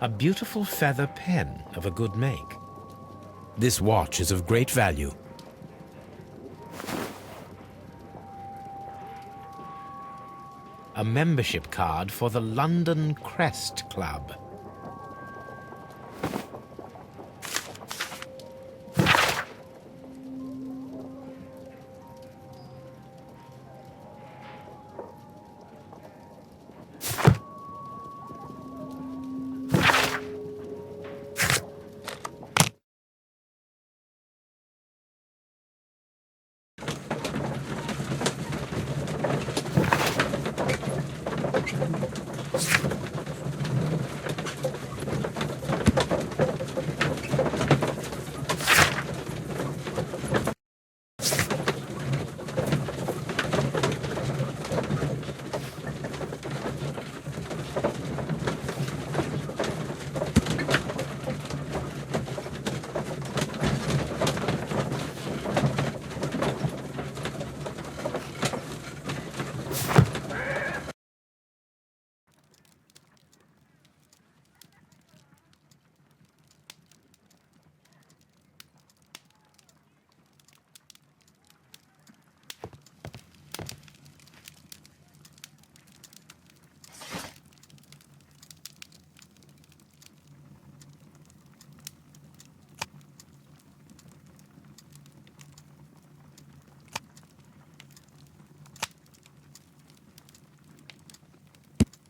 A beautiful feather pen of a good make. This watch is of great value. A membership card for the London Crest Club.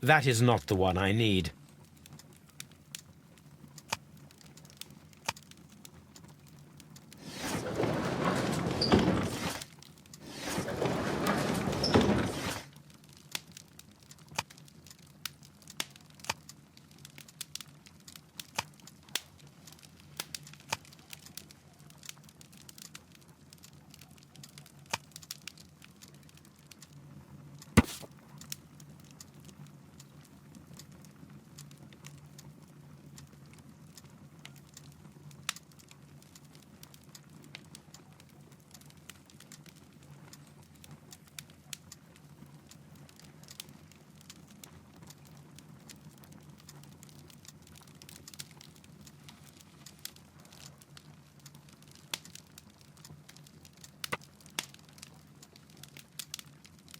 That is not the one I need.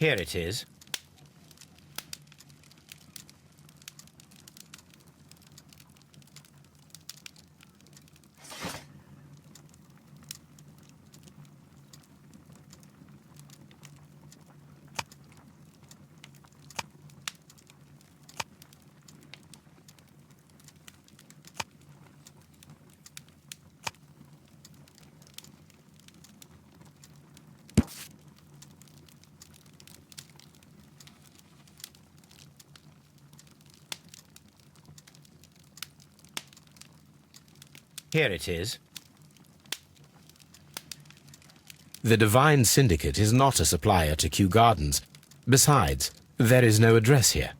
Here it is. Here it is. The Divine Syndicate is not a supplier to Kew Gardens. Besides, there is no address here.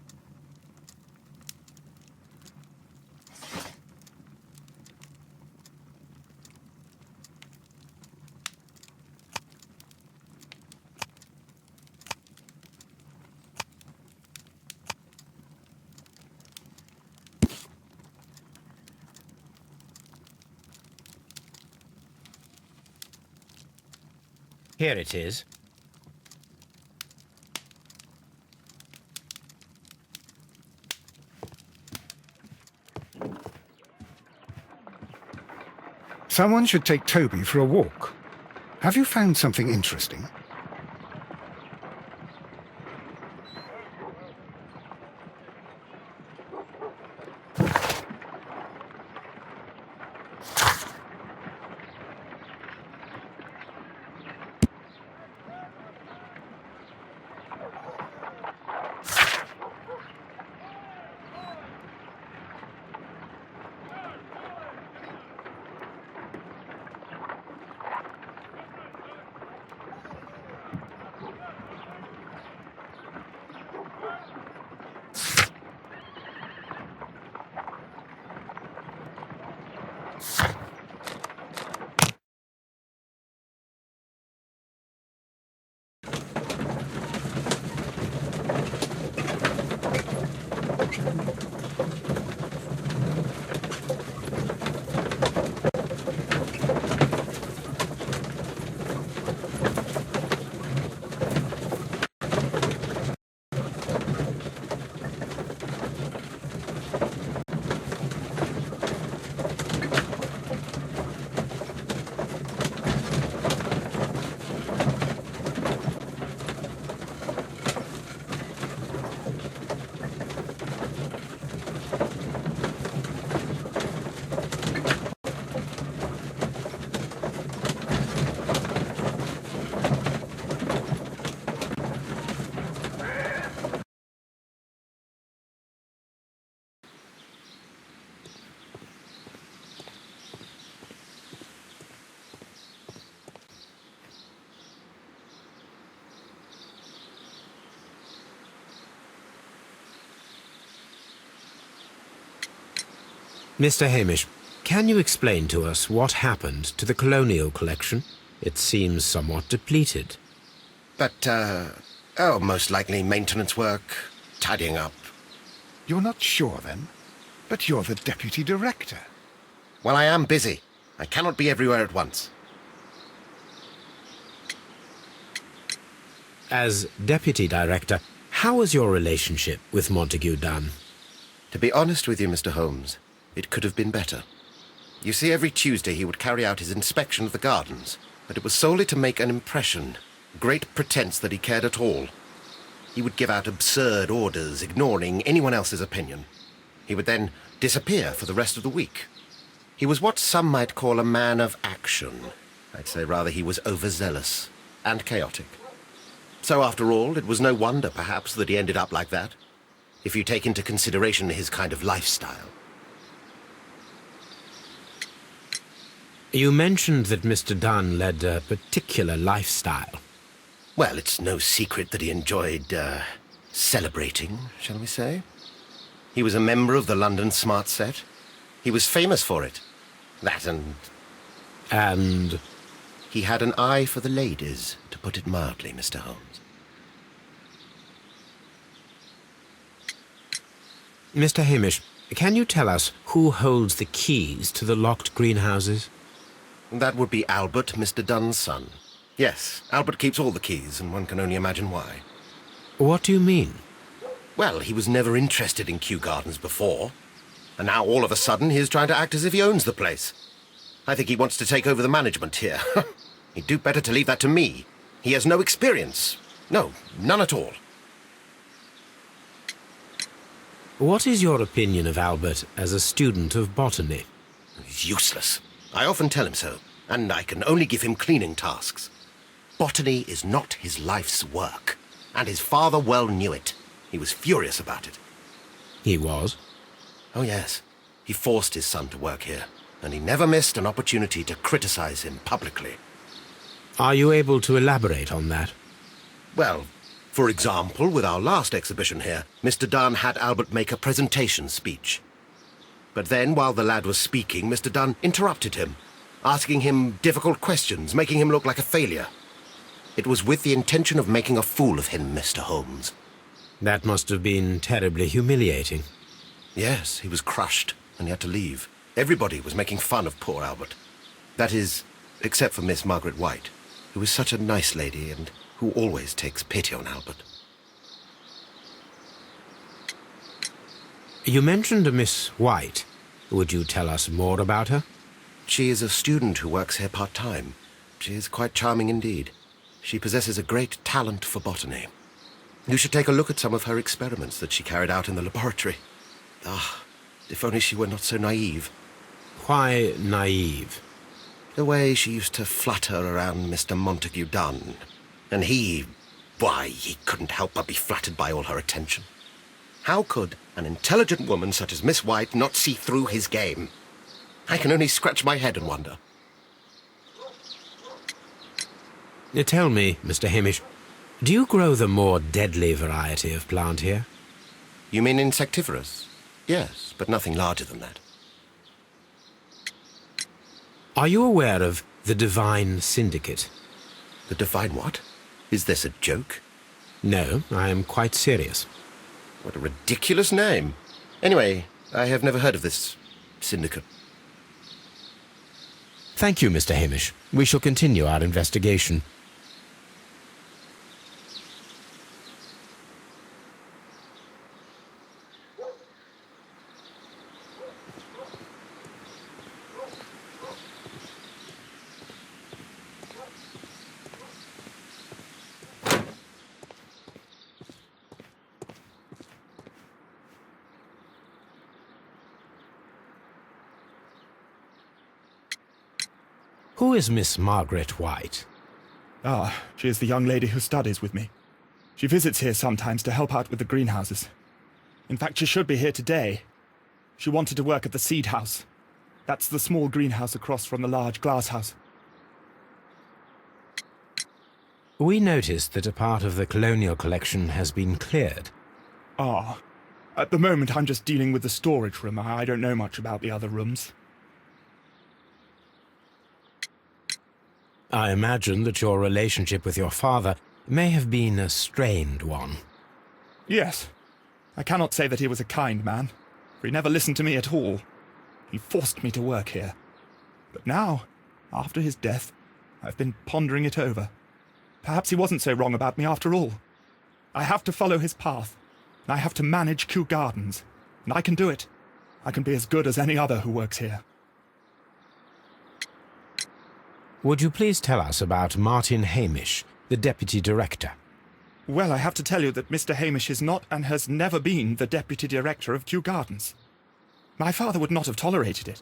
Here it is. Someone should take Toby for a walk. Have you found something interesting? Mr. Hamish, can you explain to us what happened to the colonial collection? It seems somewhat depleted. But, most likely maintenance work, tidying up. You're not sure, then? But you're the deputy director. Well, I am busy. I cannot be everywhere at once. As deputy director, how was your relationship with Montague Dunn? To be honest with you, Mr. Holmes, it could have been better. You see, every Tuesday he would carry out his inspection of the gardens, but it was solely to make an impression, great pretense that he cared at all. He would give out absurd orders, ignoring anyone else's opinion. He would then disappear for the rest of the week. He was what some might call a man of action. I'd say rather he was overzealous and chaotic. So after all, it was no wonder, perhaps, that he ended up like that, if you take into consideration his kind of lifestyle. You mentioned that Mr. Dunn led a particular lifestyle. Well, it's no secret that he enjoyed, celebrating, shall we say. He was a member of the London Smart Set. He was famous for it. That and... And? He had an eye for the ladies, to put it mildly, Mr. Holmes. Mr. Hamish, can you tell us who holds the keys to the locked greenhouses? That would be Albert, Mr. Dunn's son. Yes, Albert keeps all the keys, and one can only imagine why. What do you mean? Well, he was never interested in Kew Gardens before. And now, all of a sudden, he's trying to act as if he owns the place. I think he wants to take over the management here. He'd do better to leave that to me. He has no experience. No, none at all. What is your opinion of Albert as a student of botany? He's useless. I often tell him so, and I can only give him cleaning tasks. Botany is not his life's work, and his father well knew it. He was furious about it. He was? Oh, yes. He forced his son to work here, and he never missed an opportunity to criticize him publicly. Are you able to elaborate on that? Well, for example, with our last exhibition here, Mr. Dunn had Albert make a presentation speech. But then, while the lad was speaking, Mr. Dunn interrupted him, asking him difficult questions, making him look like a failure. It was with the intention of making a fool of him, Mr. Holmes. That must have been terribly humiliating. Yes, he was crushed, and he had to leave. Everybody was making fun of poor Albert. That is, except for Miss Margaret White, who is such a nice lady and who always takes pity on Albert. You mentioned a Miss White. Would you tell us more about her? She is a student who works here part-time. She is quite charming indeed. She possesses a great talent for botany. You should take a look at some of her experiments that she carried out in the laboratory. Ah, if only she were not so naive. Why naive? The way she used to flutter around Mr. Montague Dunn. And he couldn't help but be flattered by all her attention. How could an intelligent woman such as Miss White not see through his game? I can only scratch my head and wonder. Tell me, Mr. Hamish, do you grow the more deadly variety of plant here? You mean insectivorous? Yes, but nothing larger than that. Are you aware of the Divine Syndicate? The Divine what? Is this a joke? No, I am quite serious. What a ridiculous name. Anyway, I have never heard of this syndicate. Thank you, Mr. Hamish. We shall continue our investigation. Who is Miss Margaret White? Ah, she is the young lady who studies with me. She visits here sometimes to help out with the greenhouses. In fact, she should be here today. She wanted to work at the seed house. That's the small greenhouse across from the large glass house. We noticed that a part of the colonial collection has been cleared. Ah, At the moment, I'm just dealing with the storage room. I don't know much about the other rooms. I imagine that your relationship with your father may have been a strained one. Yes. I cannot say that he was a kind man, for he never listened to me at all. He forced me to work here. But now, after his death, I've been pondering it over. Perhaps he wasn't so wrong about me after all. I have to follow his path, and I have to manage Kew Gardens, and I can do it. I can be as good as any other who works here. Would you please tell us about Martin Hamish, the deputy director? Well, I have to tell you that Mr. Hamish is not and has never been the deputy director of Kew Gardens. My father would not have tolerated it.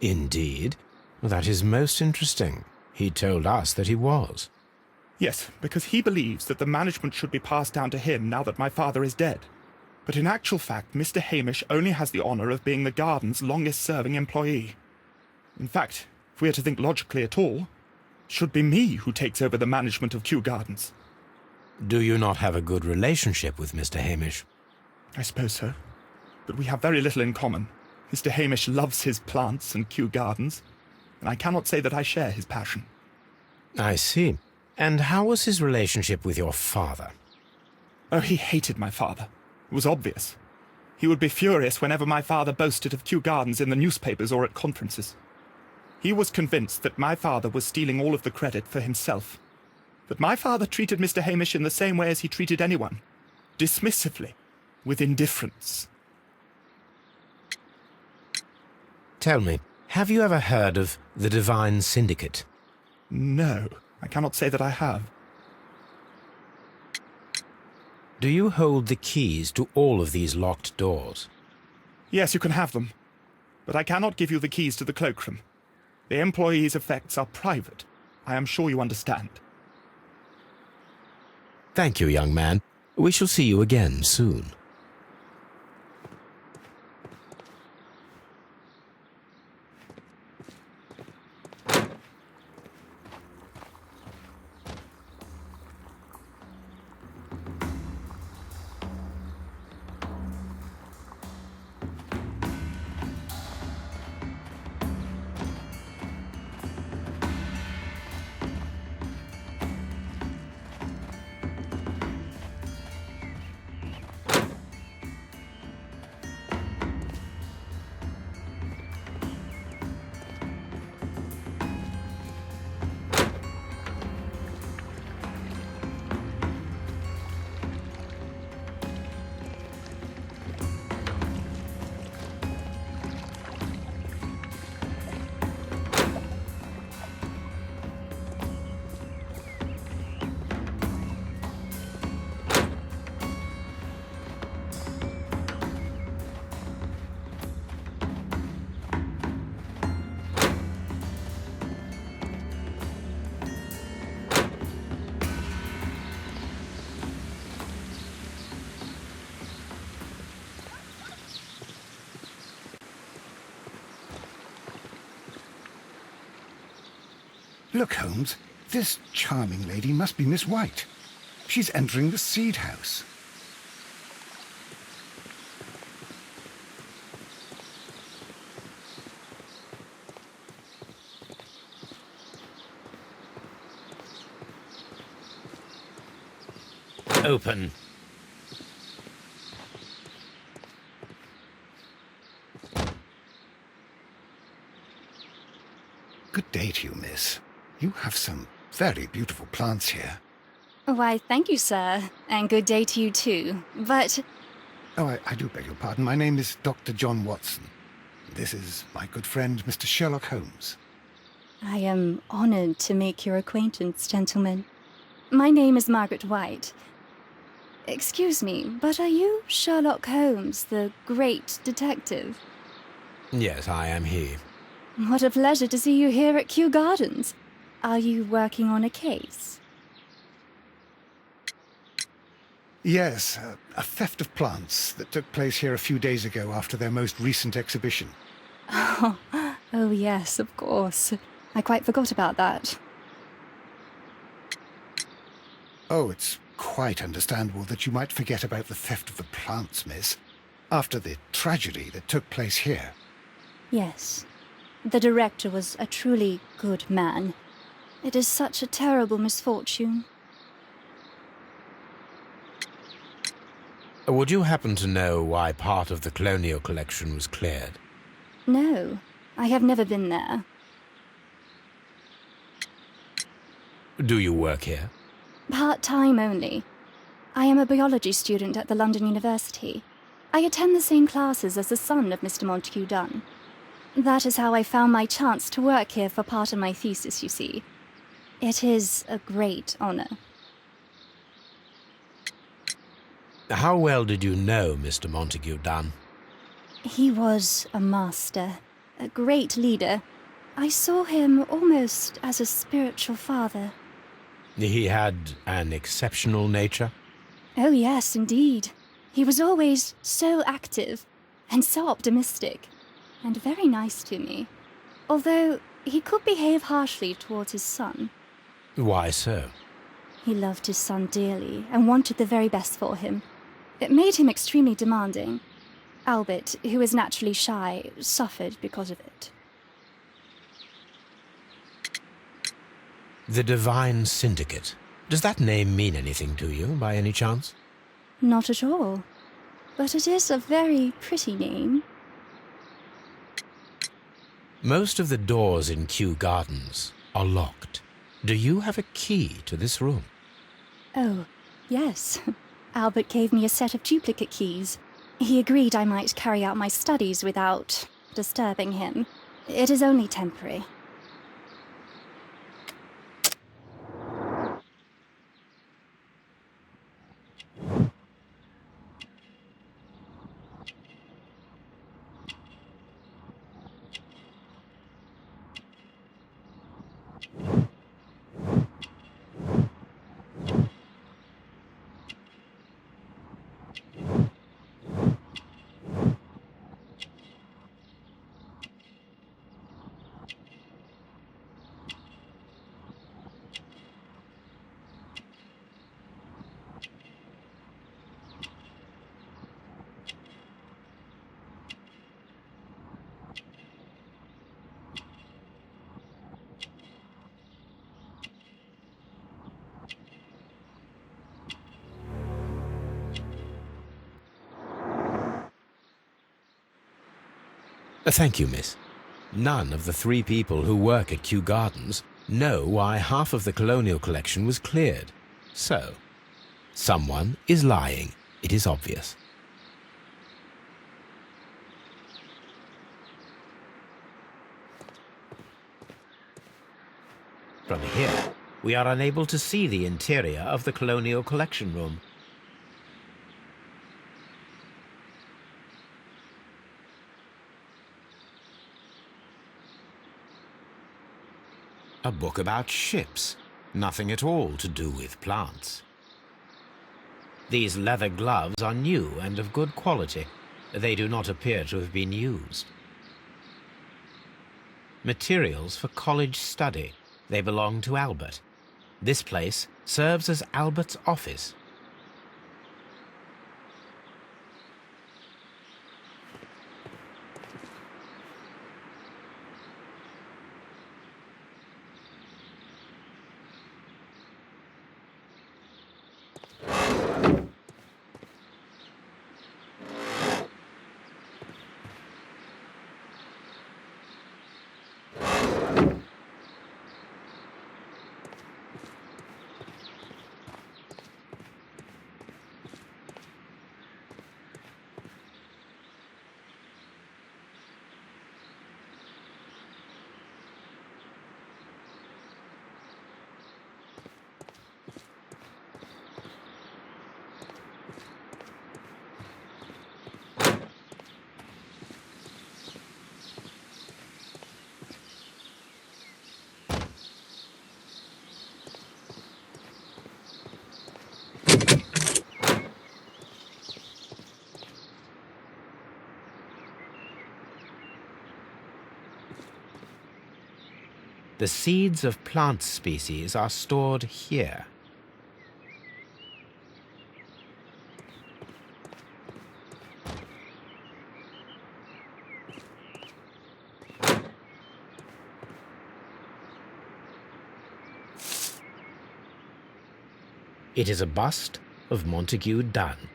Indeed? That is most interesting. He told us that he was. Yes, because he believes that the management should be passed down to him now that my father is dead. But in actual fact, Mr. Hamish only has the honour of being the garden's longest-serving employee. In fact, if we are to think logically at all, it should be me who takes over the management of Kew Gardens. Do you not have a good relationship with Mr. Hamish? I suppose so. But we have very little in common. Mr. Hamish loves his plants and Kew Gardens, and I cannot say that I share his passion. I see. And how was his relationship with your father? Oh, he hated my father. It was obvious. He would be furious whenever my father boasted of Kew Gardens in the newspapers or at conferences. He was convinced that my father was stealing all of the credit for himself. But my father treated Mr. Hamish in the same way as he treated anyone. Dismissively. With indifference. Tell me, have you ever heard of the Divine Syndicate? No, I cannot say that I have. Do you hold the keys to all of these locked doors? Yes, you can have them. But I cannot give you the keys to the cloakroom. The employees' effects are private. I am sure you understand. Thank you, young man. We shall see you again soon. Look, Holmes, this charming lady must be Miss White. She's entering the seed house. Open. Good day to you, miss. You have some very beautiful plants here. Why, thank you, sir. And good day to you, too. But... Oh, I do beg your pardon. My name is Dr. John Watson. This is my good friend, Mr. Sherlock Holmes. I am honored to make your acquaintance, gentlemen. My name is Margaret White. Excuse me, but are you Sherlock Holmes, the great detective? Yes, I am he. What a pleasure to see you here at Kew Gardens. Are you working on a case? Yes, a theft of plants that took place here a few days ago after their most recent exhibition. Oh, yes, of course. I quite forgot about that. Oh, it's quite understandable that you might forget about the theft of the plants, miss. After the tragedy that took place here. Yes. The director was a truly good man. It is such a terrible misfortune. Would you happen to know why part of the colonial collection was cleared? No, I have never been there. Do you work here? Part-time only. I am a biology student at the London University. I attend the same classes as the son of Mr. Montague Dunn. That is how I found my chance to work here for part of my thesis, you see. It is a great honor. How well did you know Mr. Montague Dunn? He was a master, a great leader. I saw him almost as a spiritual father. He had an exceptional nature? Oh yes, indeed. He was always so active and so optimistic, and very nice to me. Although he could behave harshly towards his son. Why so? He loved his son dearly and wanted the very best for him. It made him extremely demanding. Albert, who is naturally shy, suffered because of it. The Divine Syndicate. Does that name mean anything to you, by any chance? Not at all. But it is a very pretty name. Most of the doors in Kew Gardens are locked. Do you have a key to this room? Oh, yes. Albert gave me a set of duplicate keys. He agreed I might carry out my studies without disturbing him. It is only temporary. Thank you, miss. None of the 3 people who work at Kew Gardens know why half of the colonial collection was cleared. So, someone is lying. It is obvious. From here, we are unable to see the interior of the colonial collection room. A book about ships, nothing at all to do with plants. These leather gloves are new and of good quality. They do not appear to have been used. Materials for college study. They belong to Albert. This place serves as Albert's office. The seeds of plant species are stored here. It is a bust of Montague Dunn.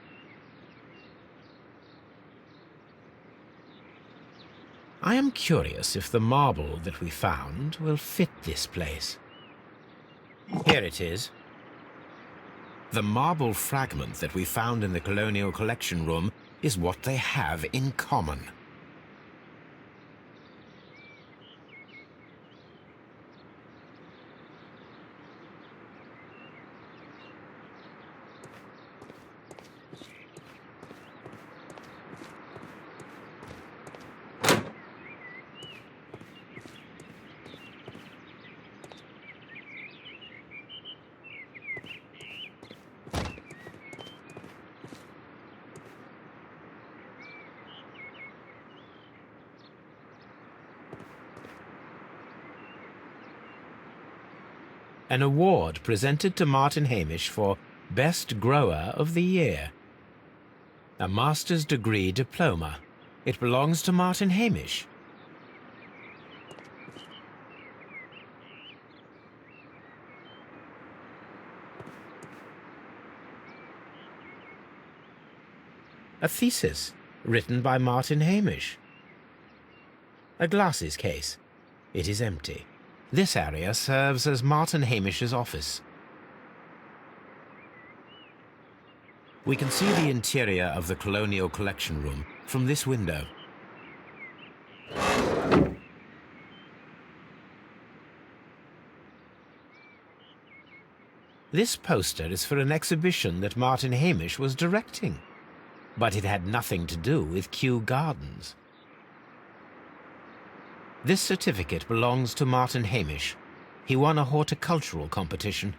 I am curious if the marble that we found will fit this place. Here it is. The marble fragment that we found in the Colonial Collection Room is what they have in common. An award presented to Martin Hamish for Best Grower of the Year. A master's degree diploma. It belongs to Martin Hamish. A thesis written by Martin Hamish. A glasses case. It is empty. This area serves as Martin Hamish's office. We can see the interior of the Colonial Collection Room from this window. This poster is for an exhibition that Martin Hamish was directing, but it had nothing to do with Kew Gardens. This certificate belongs to Martin Hamish. He won a horticultural competition